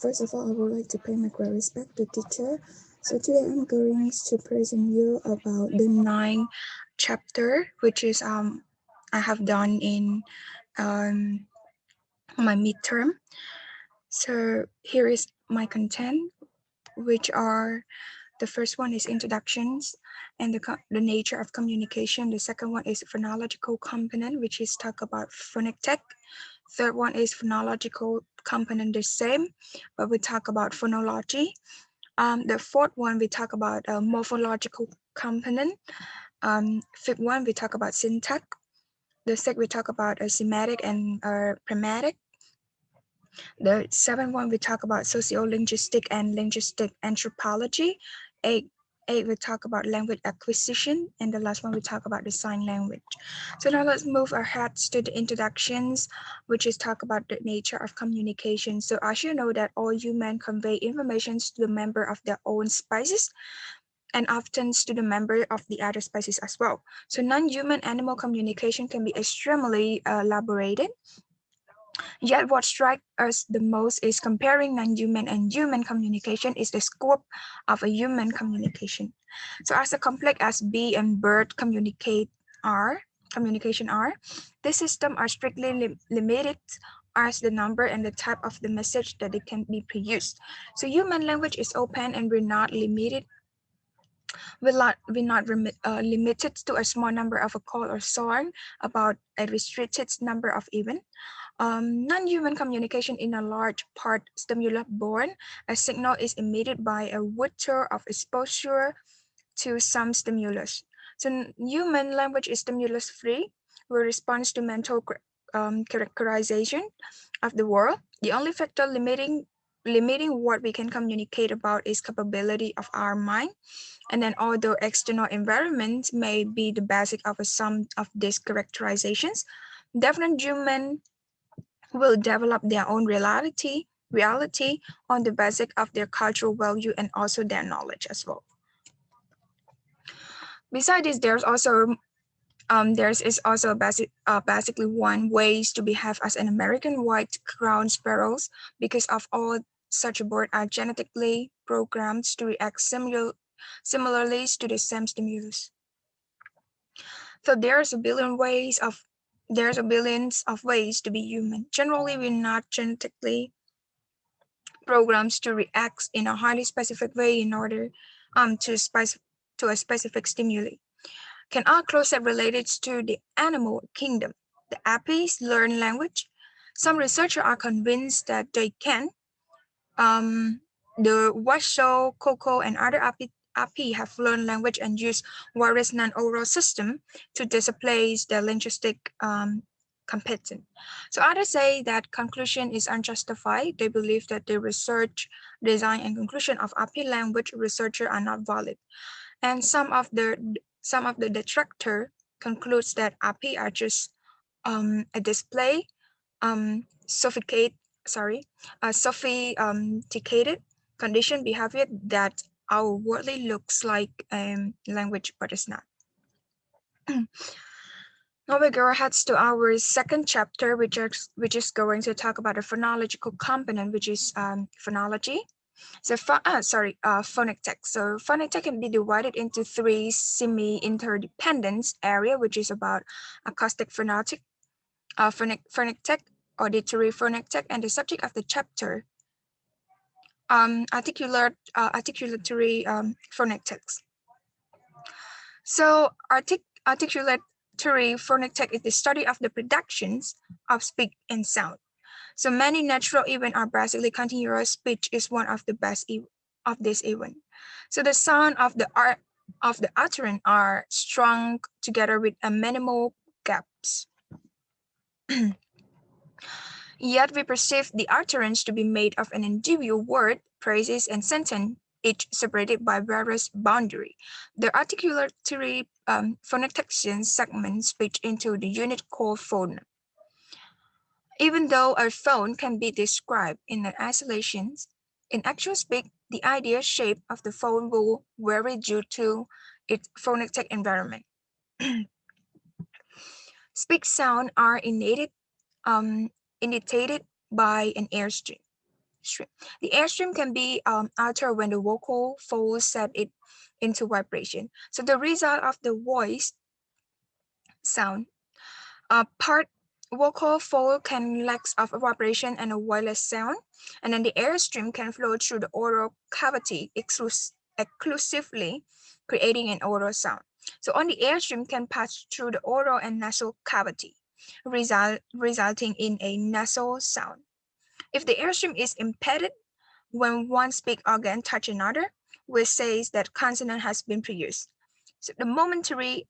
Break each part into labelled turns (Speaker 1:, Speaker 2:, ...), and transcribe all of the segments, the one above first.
Speaker 1: First of all, I would like to pay my great respect to teacher. So today I'm going to present you about the ninth chapter, which is I have done in um my midterm. So here is my content, which are the first one is introductions and the nature of communication. The second one is phonological component, which is talk about phonic. Third one is phonological component, the same, but we talk about phonology. The fourth one, we talk about a morphological component. Fifth one, we talk about syntax. The sixth, we talk about a semantic and pragmatic. The seventh one, we talk about sociolinguistic and linguistic anthropology. Eight, we talk about language acquisition. And the last one, we talk about the sign language. So now let's move our heads to the introductions, which is talk about the nature of communication. So as you know that all humans convey information to the member of their own species and often to the member of the other species as well. So non-human animal communication can be extremely elaborated. Yet what strikes us the most is comparing non-human and human communication is the scope of a human communication. So as complex as bee and bird communication are, this system are strictly limited as the number and the type of the message that it can be produced. So human language is open and we're not limited. Limited to a small number of a call or song about a restricted number of events. Non-human communication in a large part stimulus born. A signal is emitted by a vector of exposure to some stimulus. So human language is stimulus free. We respond to mental characterization of the world. The only factor limiting what we can communicate about is capability of our mind. And then although external environment may be the basic of some of these characterizations, definite human will develop their own reality on the basis of their cultural value and also their knowledge as well. Besides this, there's also basically one ways to behave as an American white crowned sparrows because of all such birds are genetically programmed to react similarly to the same stimulus. So there's a billions of ways to be human. Generally, we're not genetically programs to react in a highly specific way in order to a specific stimuli. Can our concept related to the animal kingdom? The apis learn language. Some researchers are convinced that they can. The washoe, cocoa, and other api have learned language and use various non-oral system to display their linguistic competent. So others say that conclusion is unjustified. They believe that the research, design, and conclusion of API language researcher are not valid. And some of the detractor concludes that API are just a display sophisticated condition behavior that outwardly looks like language, but it's not. Now we go ahead to our second chapter, which is going to talk about a phonological component, which is phonology. So phonic text. So phonic text can be divided into three semi-interdependent area, which is about acoustic phonetic, phonic text, auditory phonic text, and the subject of the chapter, articulatory phonic text. So articulatory phonic text is the study of the productions of speech and sound. So many natural events are basically continuous. Speech is one of the best of this event. So the sound of the utterance are strung together with a minimal gaps. Yet we perceive the utterance to be made of an individual word, phrases, and sentence, each separated by various boundary. The articulatory phonetics segment speech into the unit called phone. Even though a phone can be described in an isolation, in actual speak, the ideal shape of the phone will vary due to its phonetic environment. Speak sound are initiated by an airstream. stream. The airstream can be altered when the vocal folds set it into vibration. So the result of the voice sound, part vocal fold can lack of vibration and a wireless sound, and then the airstream can flow through the oral cavity exclusively, creating an oral sound. So on the airstream can pass through the oral and nasal cavity, resulting in a nasal sound. If the airstream is impeded when one speak organ touch another, which says that consonant has been produced. So the momentary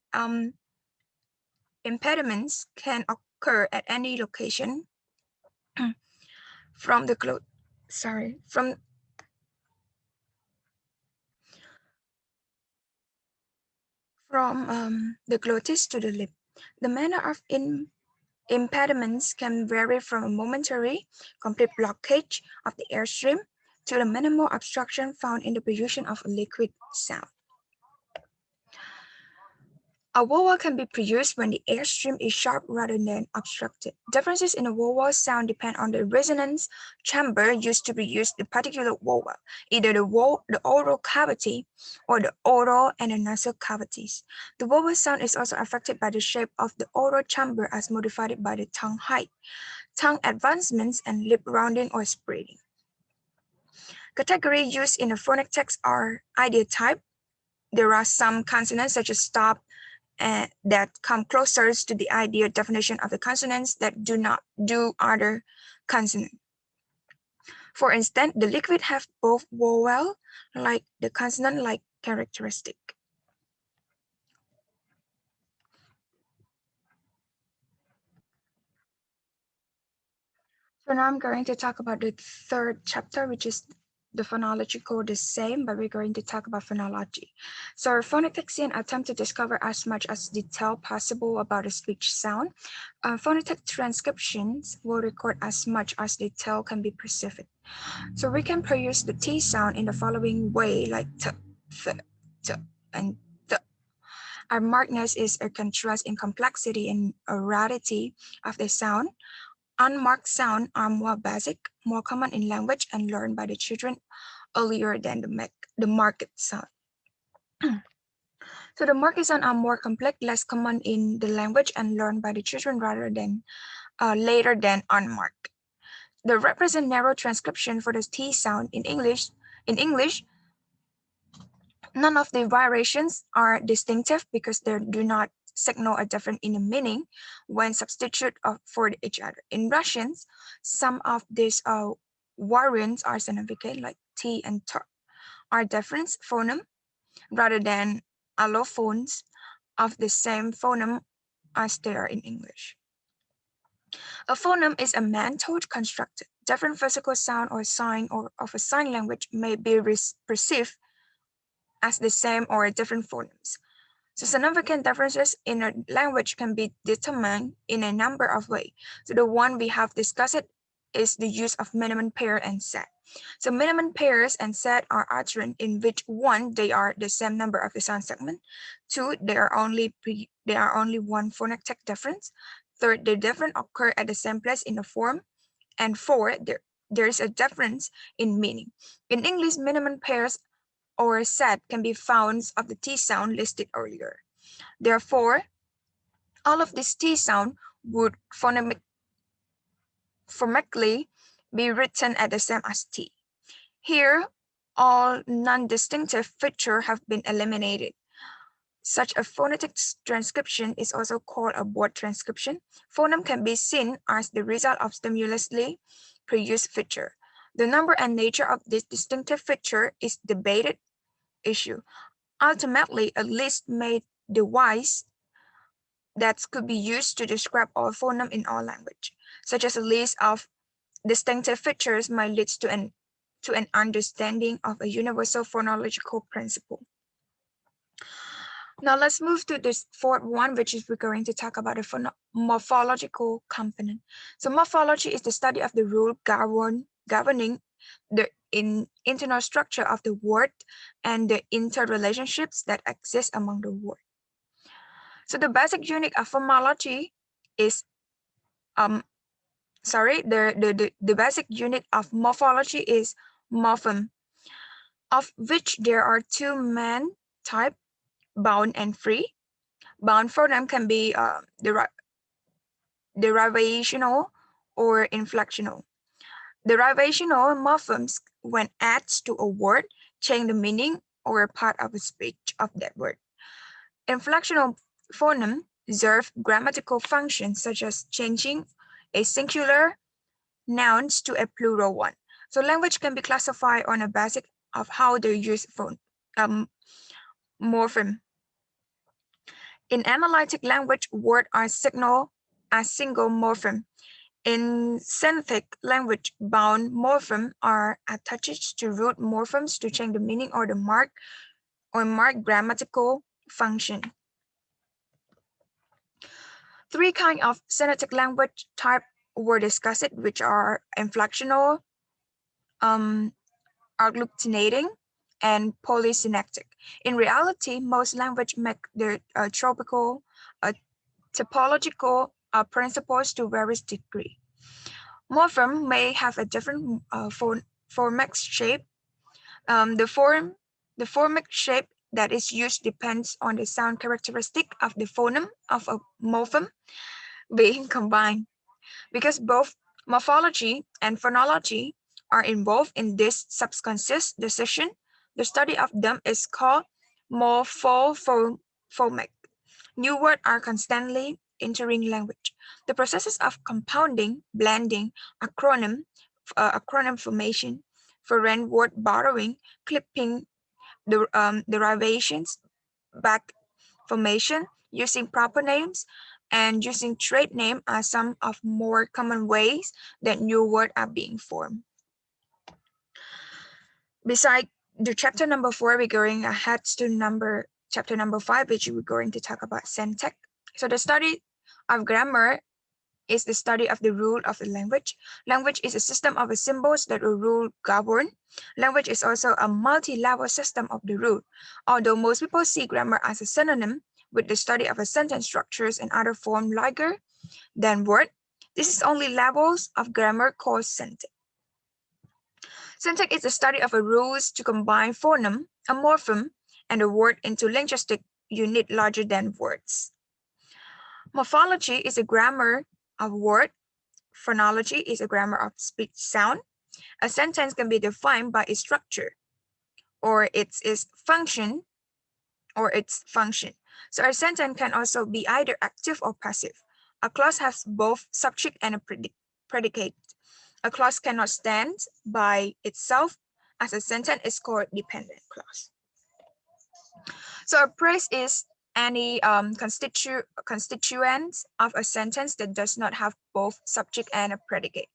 Speaker 1: impediments can occur at any location from the the glottis to the lip. The manner of impediments can vary from a momentary, complete blockage of the airstream to the minimal obstruction found in the production of a liquid sound. A vowel can be produced when the airstream is sharp rather than obstructed. Differences in a vowel sound depend on the resonance chamber used to produce the particular vowel, either the oral cavity or the oral and the nasal cavities. The vowel sound is also affected by the shape of the oral chamber as modified by the tongue height, tongue advancements, and lip rounding or spreading. Categories used in a phonic text are ideal type. There are some consonants such as stop that come closer to the ideal definition of the consonants that do not do other consonants. For instance, the liquid have both vowel like the consonant like characteristic. So now I'm going to talk about the third chapter, which is the phonological the same, but we're going to talk about phonology. So phonetixian attempt to discover as much as detail possible about a speech sound. Phonetic transcriptions will record as much as detail can be perceived. So we can produce the T sound in the following way, like t, th, t, and th. Our markedness is a contrast in complexity and rarity of the sound. Unmarked sound are more basic, more common in language, and learned by the children earlier than the marked sound. So the marked sound are more complex, less common in the language, and learned by the children rather than later than unmarked. The represent narrow transcription for the T sound in English. In English, none of the variations are distinctive because they do not signal a difference in the meaning when substituted for each other. In Russians, some of these variants are significant, like T and T are different phoneme rather than allophones of the same phoneme as they are in English. A phoneme is a man-made construct. Different physical sound or sign or of a sign language may be perceived as the same or different phonemes. So significant differences in a language can be determined in a number of ways. So the one we have discussed is the use of minimum pair and set. So minimum pairs and set are utterance in which one, they are the same number of the sound segment. Two, there are only one phonetic difference. Third, the difference occur at the same place in the form. And four, there is a difference in meaning. In English, minimum pairs or set can be found of the T sound listed earlier. Therefore, all of these T sound would phonemically be written at the same as T. Here, all non-distinctive features have been eliminated. Such a phonetic transcription is also called a word transcription. Phoneme can be seen as the result of stimulously produced feature. The number and nature of this distinctive feature is debated issue. Ultimately, a list made device that could be used to describe all phoneme in all language, such as a list of distinctive features might lead to an understanding of a universal phonological principle. Now let's move to this fourth one, which is we're going to talk about the morphological component. So morphology is the study of the rule governing the internal structure of the word and the interrelationships that exist among the word. So the basic unit of morphology is the basic unit of morphology is morpheme, of which there are two main types, bound and free. Bound phoneme can be derivational or inflectional. Derivational morphemes, when added to a word, change the meaning or a part of a speech of that word. Inflectional phonemes serve grammatical functions such as changing a singular noun to a plural one. So language can be classified on a basis of how they use um, morpheme. In analytic language, words are signaled as single morpheme. In synthetic language, bound morphemes are attached to root morphemes to change the meaning or the mark grammatical function. Three kinds of synthetic language type were discussed, which are inflectional, um, agglutinating, and polysynthetic. In reality, most language make their tropical typological principles to various degree. Morpheme may have a different phonemic shape. The phonemic shape that is used depends on the sound characteristic of the phoneme of a morpheme being combined. Because both morphology and phonology are involved in this subconscious decision, the study of them is called morphophomic. New words are constantly entering language. The processes of compounding, blending, acronym formation, foreign word borrowing, clipping, derivations, back formation, using proper names, and using trade name are some of more common ways that new words are being formed. Besides the chapter number 4, we're going ahead to chapter number 5, which we're going to talk about syntax. So the study of grammar is the study of the rule of the language. Language is a system of symbols that a rule govern. Language is also a multi-level system of the rule. Although most people see grammar as a synonym with the study of a sentence structures and other form larger than word, this is only levels of grammar called syntax. Syntax is the study of a rules to combine phoneme, a morpheme, and a word into linguistic unit larger than words. Morphology is a grammar of word. Phonology is a grammar of speech sound. A sentence can be defined by its structure or its function So a sentence can also be either active or passive. A clause has both subject and a predicate. A clause cannot stand by itself, as a sentence is called dependent clause. So a phrase is any constituent of a sentence that does not have both subject and a predicate.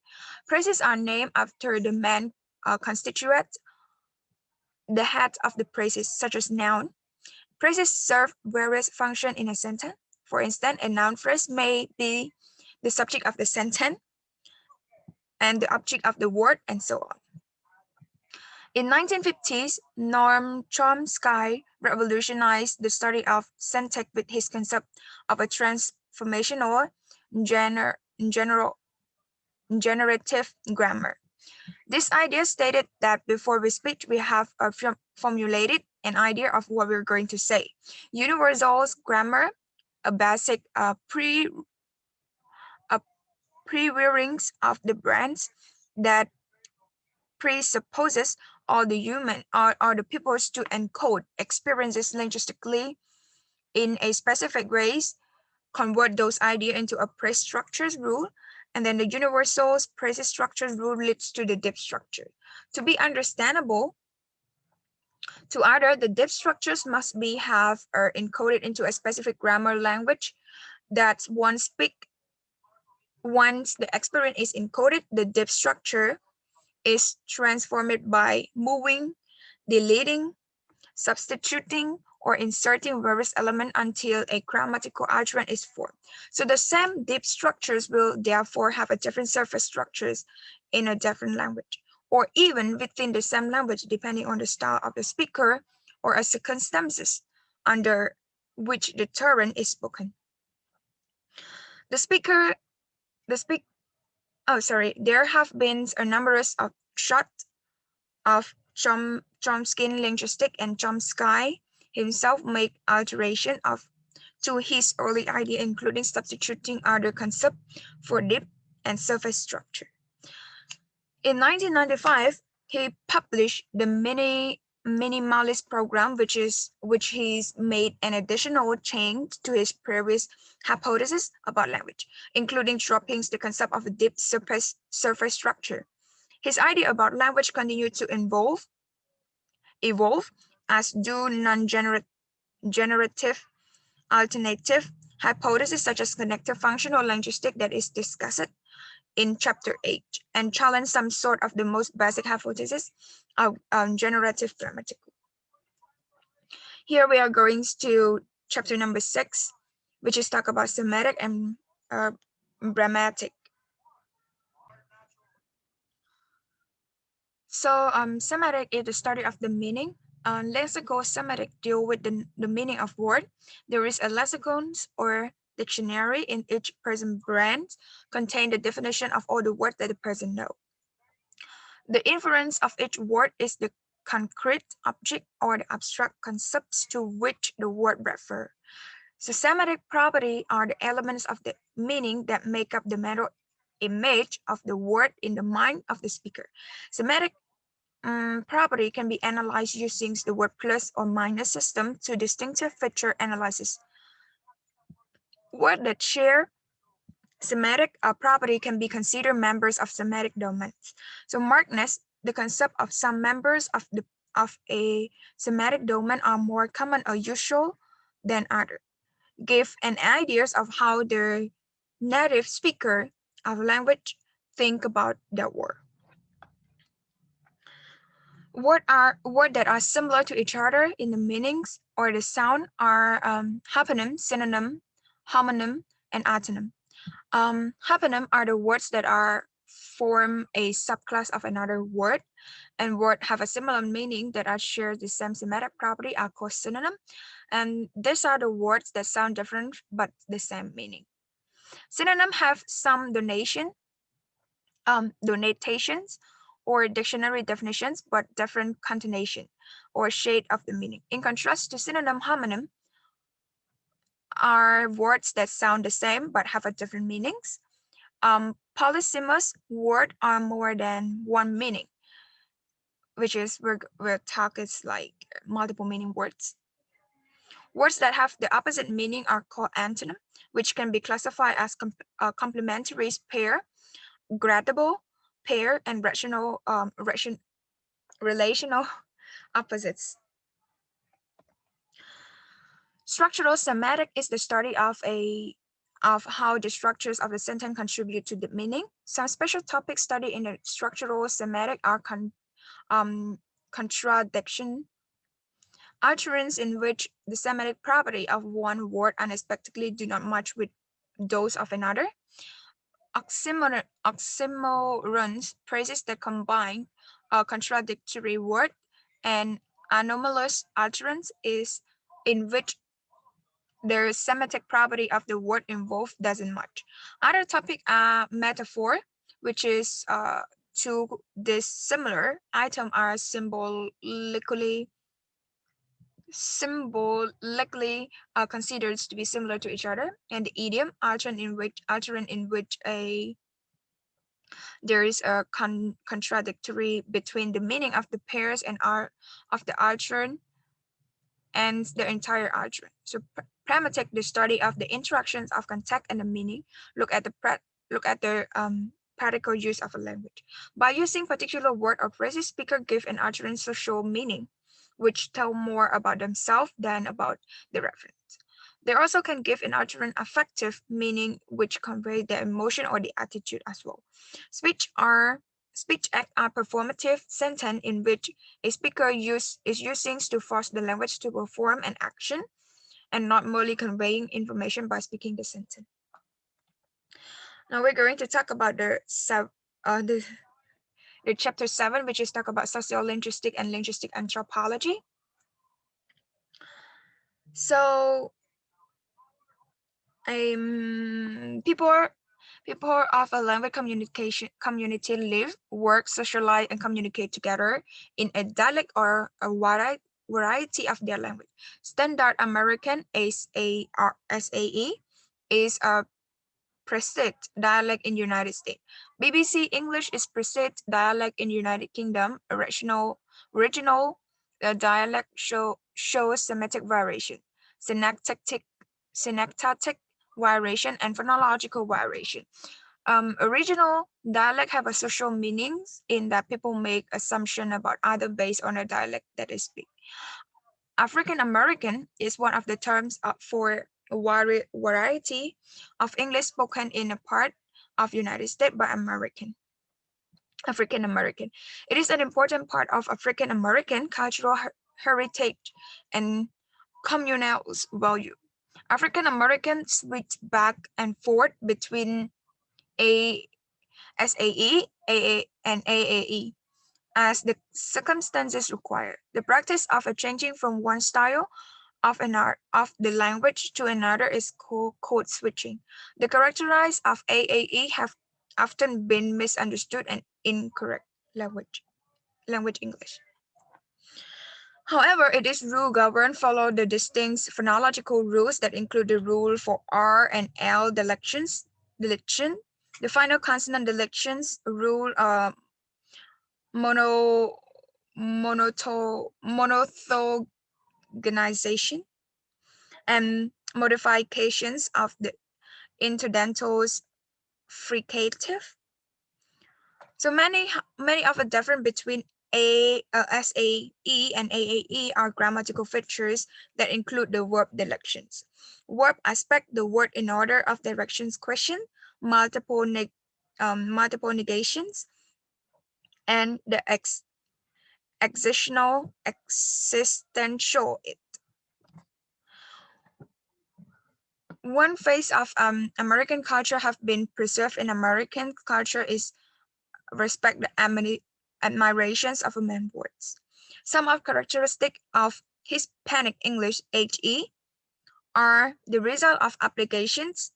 Speaker 1: Phrases are named after the main constituent, the head of the phrases, such as noun. Phrases serve various functions in a sentence. For instance, a noun phrase may be the subject of the sentence and the object of the word, and so on. In 1950s, Noam Chomsky revolutionized the study of syntax with his concept of a transformational generative grammar. This idea stated that before we speak, we have formulated an idea of what we're going to say. Universal grammar, a basic pre-wirings of the brains that presupposes all the peoples to encode experiences linguistically in a specific ways, convert those ideas into a phrase structures rule, and then the universal phrase structures rule leads to the deep structure. To be understandable to other, the deep structures must be have or encoded into a specific grammar language that once the experience is encoded, the deep structure is transformed by moving, deleting, substituting, or inserting various elements until a grammatical utterance is formed. So the same deep structures will therefore have a different surface structures in a different language, or even within the same language, depending on the style of the speaker or a circumstances under which the term is spoken. The speaker There have been a numerous of shots of Chomsky linguistic and Chomsky himself make alteration of to his early idea, including substituting other concepts for deep and surface structure. In 1995, he published the minimalist program, which he's made an additional change to his previous hypothesis about language, including dropping the concept of a deep surface structure. His idea about language continued to evolve, as do non-generative alternative hypotheses such as connective functional linguistic that is discussed in chapter 8, and challenge some sort of the most basic hypothesis of generative grammatical. Here we are going to chapter number 6, which is talk about semantic and grammatic. So semantic is the study of the meaning. Lexical semantic deal with the meaning of word. There is a lexicon or dictionary in each person brain contain the definition of all the words that the person knows. The inference of each word is the concrete object or the abstract concepts to which the word refers. So semantic property are the elements of the meaning that make up the mental image of the word in the mind of the speaker. Semantic property can be analyzed using the word plus or minus system to distinctive feature analysis. Words that share semantic property can be considered members of semantic domains. So markedness, the concept of some members of a semantic domain are more common or usual than others. Give an ideas of how the native speaker of language think about that word. Words that are similar to each other in the meanings or the sound are homonym, synonym, homonym, and antonym. Homonym are the words that form a subclass of another word, and words have a similar meaning that are share the same semantic property are called synonym. And these are the words that sound different but the same meaning. Synonym have some donations or dictionary definitions, but different connotation or shade of the meaning. In contrast to synonym, homonym are words that sound the same but have a different meanings. Polysemous words are more than one meaning, which is we're talk is like multiple meaning words. Words that have the opposite meaning are called antonym, which can be classified as complementary pair, gradable pair, and relational opposites. Structural semantic is the study of how the structures of the sentence contribute to the meaning. Some special topics studied in the structural semantic are contradiction, utterance in which the semantic property of one word unexpectedly do not match with those of another. Oxymorons, phrases that combine a contradictory word, and anomalous utterance is in which the semantic property of the word involved doesn't match. Other topic are metaphor, which is two dissimilar items are symbolically considered to be similar to each other, and the idiom utterance in which there is a contradictory between the meaning of the pairs and art of the utterance and the entire utterance. So pragmatic, the study of the interactions of context and the meaning, look at the practical use of a language. By using particular word or phrases, speaker give an utterance social meaning, which tell more about themselves than about the reference. They also can give an utterance affective meaning, which convey the emotion or the attitude as well. Speech act are performative sentence in which a speaker is using to force the language to perform an action and not merely conveying information by speaking the sentence. Now we're going to talk about the chapter 7, which is talk about sociolinguistic and linguistic anthropology. So people People of a language community live, work, socialize, and communicate together in a dialect or a variety of their language. Standard American SAE is a preset dialect in United States. BBC English is preset dialect in United Kingdom. Regional dialect shows semantic variation, synecdoche variation, and phonological variation. Original dialect have a social meanings in that people make assumption about other based on a dialect that they speak. African American is one of the terms for a variety of English spoken in a part of United States by African American. It is an important part of African American cultural heritage and communal value. African Americans switch back and forth between a SAE, AA, and AAE as the circumstances require. The practice of a changing from one style of the language to another is called code switching. The characteristics of AAE have often been misunderstood and incorrect language English. However, it is rule governed follow the distinct phonological rules that include the rule for R and L deletion, the final consonant delections rule mono monothogonization and modifications of the interdentals fricative. So many of the difference between SAE and AAE are grammatical features that include the verb delections. Verb aspect the word in order of directions question, multiple negations, and the existential it. One phase of American culture have been preserved in American culture is respect the admirations of human words. Some of characteristic of Hispanic English HE are the result of applications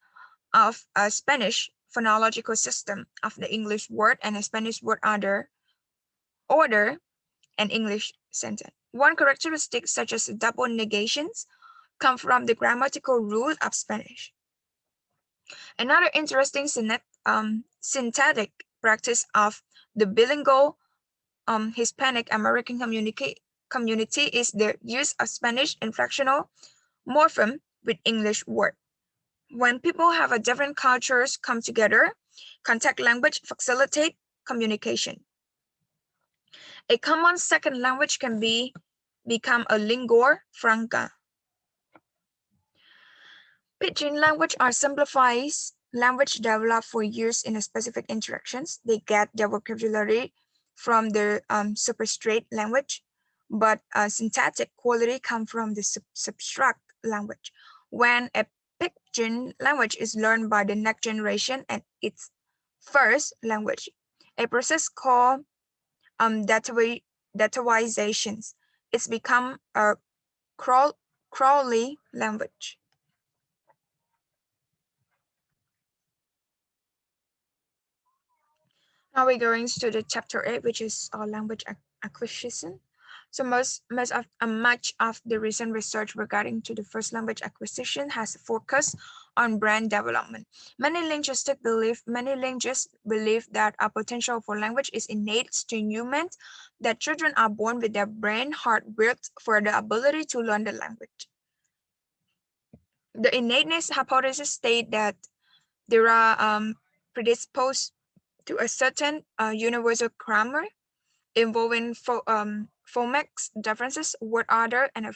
Speaker 1: of a Spanish phonological system of the English word and a Spanish word order and English sentence. One characteristic such as double negations come from the grammatical rule of Spanish. Another interesting syntactic practice of the bilingual Hispanic American community is the use of Spanish inflectional morpheme with English word. When people have a different cultures come together, contact language facilitate communication. A common second language can become a lingua franca. Pidgin language are simplified language developed for use in a specific interactions. They get their vocabulary from the substrate language, but syntactic quality come from the subtract language. When a Pidgin language is learned by the next generation and its first language, a process called datawizations, it's become a Crowley language. Now we're going to the chapter 8, which is language acquisition. So much of the recent research regarding to the first language acquisition has focused on brain development. Many linguists believe that our potential for language is innate to humans, that children are born with their brain hardwired for the ability to learn the language. The innateness hypothesis states that there are predisposed to a certain universal grammar involving phonemics differences, word order, and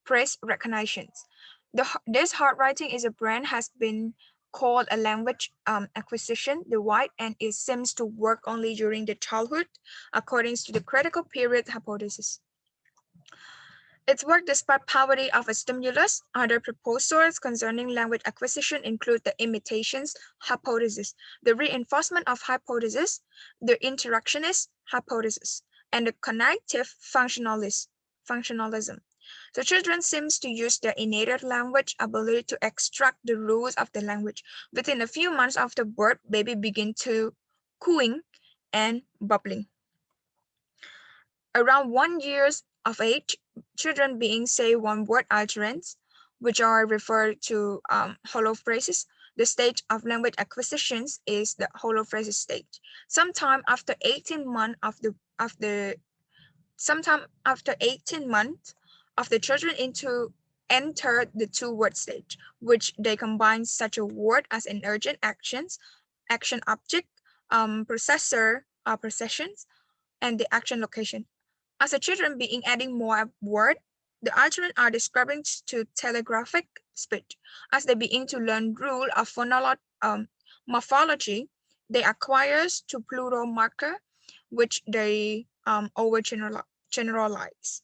Speaker 1: phrase recognitions. This hard writing is a brain has been called a language acquisition divide, and it seems to work only during the childhood, according to the critical period hypothesis. Its work despite poverty of a stimulus. Other proposals concerning language acquisition include the imitations hypothesis, the reinforcement of hypothesis, the interactionist hypothesis, and the cognitive functionalism. So children seems to use their innate language ability to extract the rules of the language. Within a few months after birth, baby begin to cooing and bubbling. Around 1 year of age, children being say one word utterance, which are referred to hollow phrases. The stage of language acquisitions is the hollow phrases stage. Sometime after 18 months of the sometime after 18 months of the children into enter the two-word stage, which they combine such a word as an urgent actions, action object, processor, processions, and the action location. As the children being adding more word, the children are describing to telegraphic speech. As they begin to learn rule of morphology, they acquires to plural marker, which they generalize.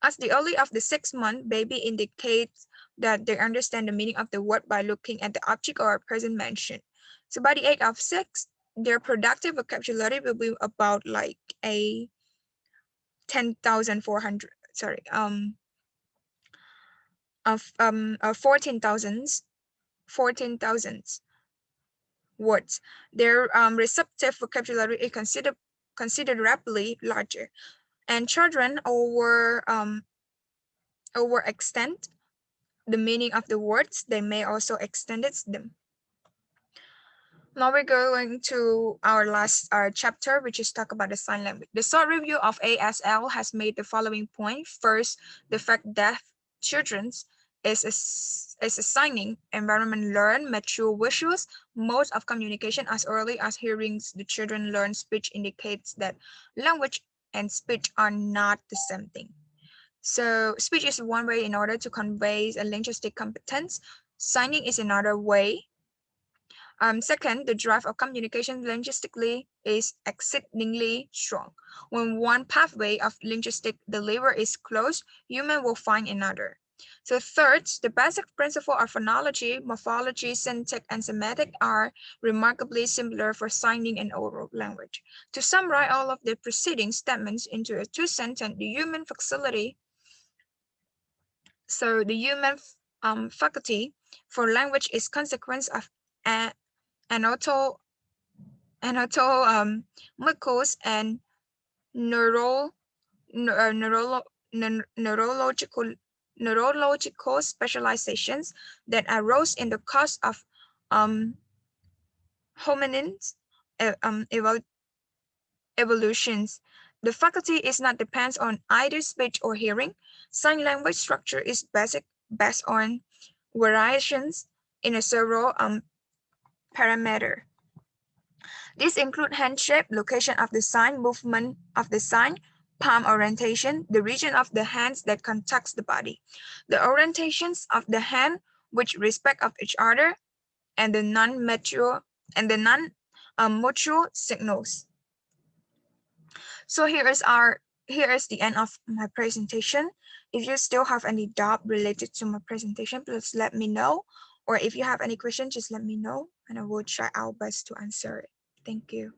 Speaker 1: As the early of the 6 month, baby indicates that they understand the meaning of the word by looking at the object or present mention. So by the age of 6, their productive vocabulary will be about like a 10,400, sorry, of 14,000 words. Their receptive vocabulary is considerably larger, and children overextend the meaning of the words. They may also extend them. Now we're going to our last chapter, which is talk about the sign language. The short review of ASL has made the following point. First, the fact that children is assigning environment learn mature visuals modes of communication as early as hearing. The children learn speech indicates that language and speech are not the same thing. So speech is one way in order to convey a linguistic competence. Signing is another way. Second, the drive of communication linguistically is exceedingly strong. When one pathway of linguistic delivery is closed, human will find another. So third, the basic principle of phonology, morphology, syntax, and semantic are remarkably similar for signing and oral language. To summarize all of the preceding statements into a two-sentence, the human facility, so the human faculty for language is consequence of anatomical and neuro, neuro, neurological specializations that arose in the course of hominins evolutions. The faculty is not depends on either speech or hearing. Sign language structure is based on variations in a several parameter. These include hand shape, location of the sign, movement of the sign, palm orientation, the region of the hands that contacts the body, the orientations of the hand with respect of each other, and the non-mutual signals. So here is the end of my presentation. If you still have any doubt related to my presentation, please let me know. Or if you have any questions, just let me know and I will try our best to answer it. Thank you.